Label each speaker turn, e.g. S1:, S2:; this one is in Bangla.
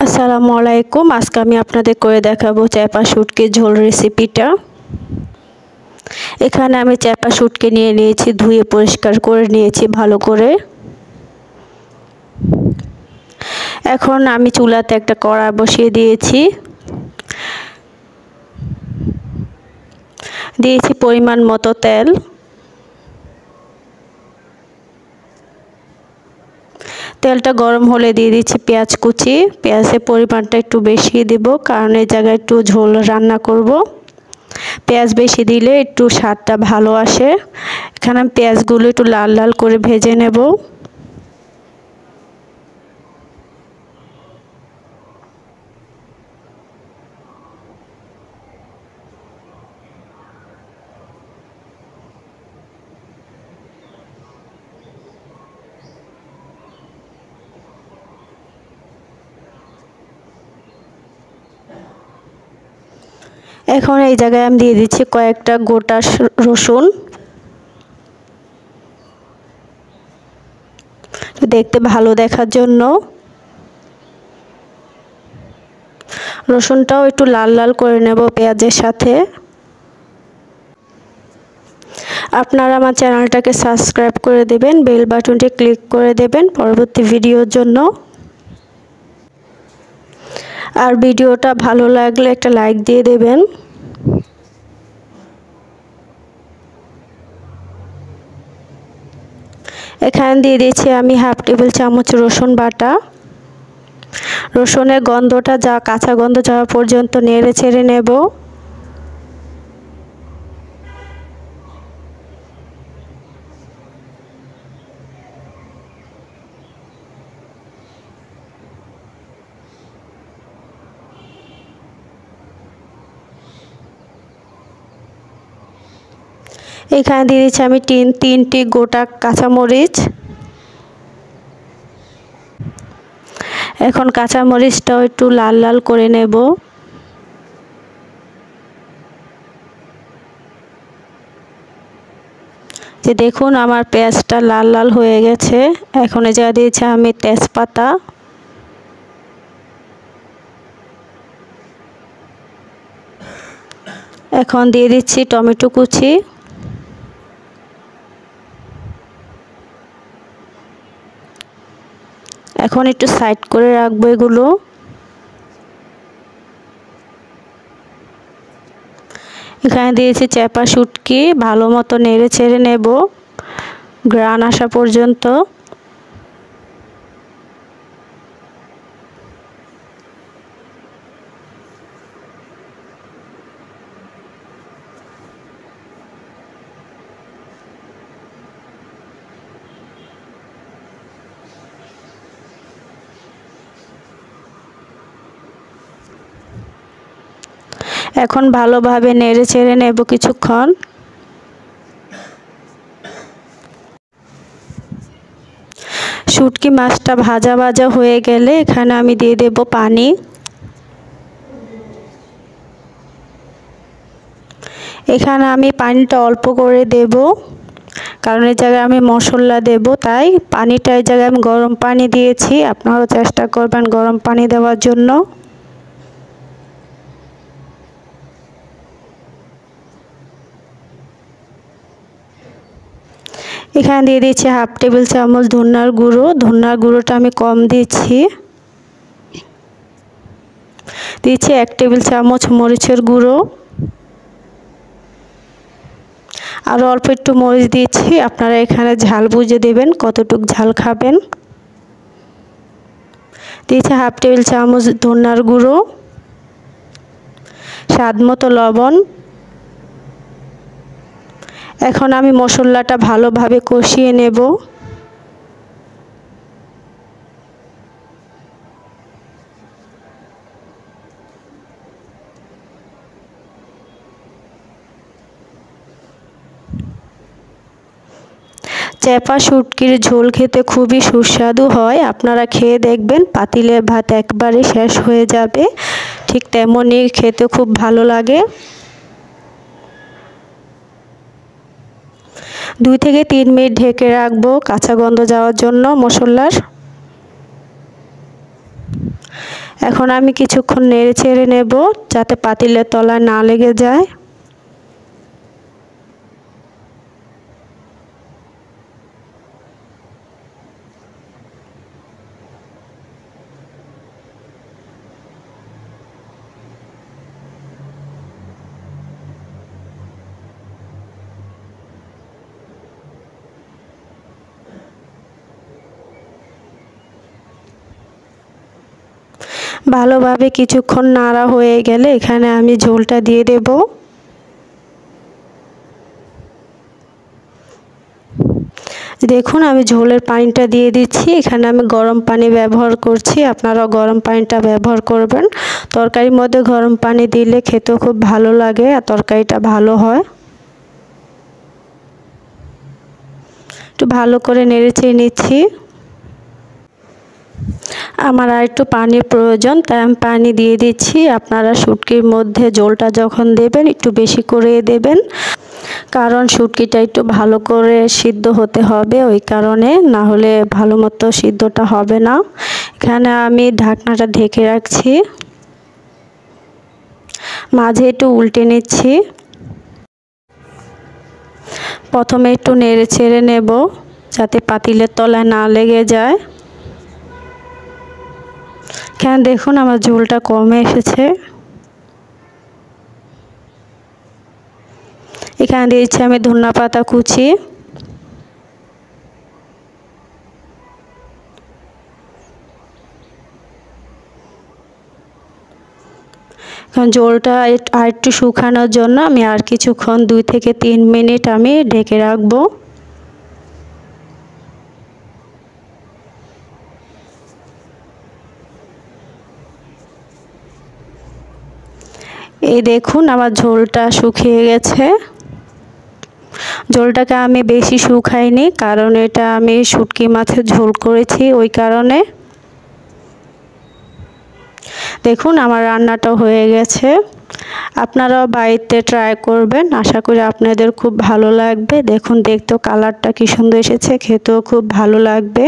S1: আসসালামু আলাইকুম। আজকে আমি আপনাদের করে দেখাবো চ্যাপা শুটকির ঝোল রেসিপিটা। এখানে আমি চ্যাপা শুটকি নিয়ে নিয়েছি, ধুয়ে পরিষ্কার করে নিয়েছি ভালো করে। এখন আমি চুলাতে একটা কড়া বসিয়ে দিয়েছি, দিয়েছি পরিমাণ মতো তেল। তেলটা গরম হলে দিয়ে দিচ্ছি পেঁয়াজ কুচি। পেঁয়াজের পরিমাণটা একটু বেশি দেব, কারণ এই জায়গায় একটু ঝোল রান্না করব। পেঁয়াজ বেশি দিলে একটু স্বাদটা ভালো আসে। এখানে আমি পেঁয়াজগুলো একটু লাল লাল করে ভেজে নেব। এখন এই জায়গায় আমি দিয়ে দিচ্ছি কয়েকটা গোটা রসুন, দেখতে ভালো দেখার জন্য। রসুনটাও একটু লাল লাল করে নেব পেঁয়াজের সাথে। আপনারা আমার চ্যানেলটাকে সাবস্ক্রাইব করে দেবেন, বেল বাটনটি ক্লিক করে দেবেন পরবর্তী ভিডিওর জন্য। আর ভিডিওটা ভালো লাগলে একটা লাইক দিয়ে দেবেন। এখানে দিয়ে দিয়েছি আমি হাফ টেবিল চামচ রসুন বাটা। রসুনের গন্ধটা কাঁচা গন্ধ যাওয়া পর্যন্ত নেড়ে চেড়ে নেব। এখানে দিয়ে দিচ্ছি আমি তিনটি গোটা কাঁচামরিচ। এখন কাঁচামরিচটাও একটু লাল লাল করে নেব। যে দেখুন আমার পেঁয়াজটা লাল লাল হয়ে গেছে। এখন যা দিয়েছি আমি তেজপাতা, এখন দিয়ে দিচ্ছি টমেটো কুচি, এখন একটু সাইড করে রাখবো এগুলো। এখানে দিয়েছি চ্যাপা শুটকি, ভালো মতো নেড়ে ছেড়ে নেব ঘ্রাণ আসা পর্যন্ত। এখন ভালোভাবে নেড়ে চেড়ে নেব কিছুক্ষণ। শুটকি মাছটা ভাজা ভাজা হয়ে গেলে এখানে আমি দিয়ে দেব পানি। এখানে আমি পানিটা অল্প করে দেব, কারণ এই জায়গায় আমি মশলা দেব, তাই পানিটা এই জায়গায় আমি গরম পানি দিয়েছি। আপনারাও চেষ্টা করবেন গরম পানি দেওয়ার জন্য। এখানে দিয়ে দিচ্ছি হাফ টেবিল চামচ ধনিয়ার গুঁড়ো। ধনিয়ার গুঁড়োটা আমি কম দিচ্ছি। দিচ্ছি 1 টেবিল চামচ মরিচের গুঁড়ো। আরও অল্প একটু মরিচ দিয়েছি, আপনারা এখানে ঝাল বুঝে দেবেন কতটুকু ঝাল খাবেন। দিয়েছি হাফ টেবিল চামচ ধনিয়ার গুঁড়ো, স্বাদ মতো লবণ। এখন আমি মশলাটা ভালোভাবে কষিয়ে নেব। চ্যাপা শুটকির ঝোল খেতে খুবই সুস্বাদু হয়, আপনারা খেয়ে দেখবেন। পাতিলের ভাত একবারে শেষ হয়ে যাবে, ঠিক তেমনই খেতে খুব ভালো লাগে। 2 থেকে 3 মিনিট ঢেকে রাখবো কাঁচা গন্ধ যাওয়ার জন্য মশলার। এখন আমি কিছুক্ষণ নেড়ে চেড়ে নেব যাতে পাতিলের তলায় না লেগে যায়। ভালোভাবে কিছুক্ষণ নাড়া হয়ে গেলে এখানে আমি ঝোলটা দিয়ে দেব। দেখুন আমি ঝোলের পানিটা দিয়ে দিচ্ছি। এখানে আমি গরম পানি ব্যবহার করছি, আপনারাও গরম পানিটা ব্যবহার করবেন। তরকারির মধ্যে গরম পানি দিলে খেতেও খুব ভালো লাগে আর তরকারিটা ভালো হয়। একটু ভালো করে নেড়েচেড়ে নিচ্ছি। আমার আর একটু পানির প্রয়োজন, তাই আমি পানি দিয়ে দিচ্ছি। আপনারা শুটকির মধ্যে ঝোলটা যখন দেবেন একটু বেশি করে দেবেন, কারণ শুটকিটা একটু ভালো করে সিদ্ধ হতে হবে, ওই কারণে, না হলে ভালো মতো সিদ্ধটা হবে না। এখানে আমি ঢাকনাটা ঢেকে রাখছি, মাঝে একটু উল্টে নিচ্ছি। প্রথমে একটু নেড়ে চেড়ে নেব যাতে পাতিলের তলায় না লেগে যায়। এখানে দেখুন আমার ঝোলটা কমে এসেছে। এখানে দিয়েছি আমি ধনেপাতা কুচি। এখন ঝোলটা আর একটু শুকানোর জন্য আমি আর কিছুক্ষণ 2 থেকে 3 মিনিট আমি ঢেকে রাখবো। এই দেখুন আমার ঝোলটা শুকিয়ে গেছে। ঝোলটাকে আমি বেশি শুকাইনি, কারণ এটা আমি শুটকি মাছের ঝোল করেছি, ওই কারণে। দেখুন আমার রান্নাটা হয়ে গেছে। আপনারাও বাড়িতে ট্রাই করবেন, আশা করি আপনাদের খুব ভালো লাগবে। দেখুন দেখতেও কালারটা কি সুন্দর এসেছে, খেতেও খুব ভালো লাগবে।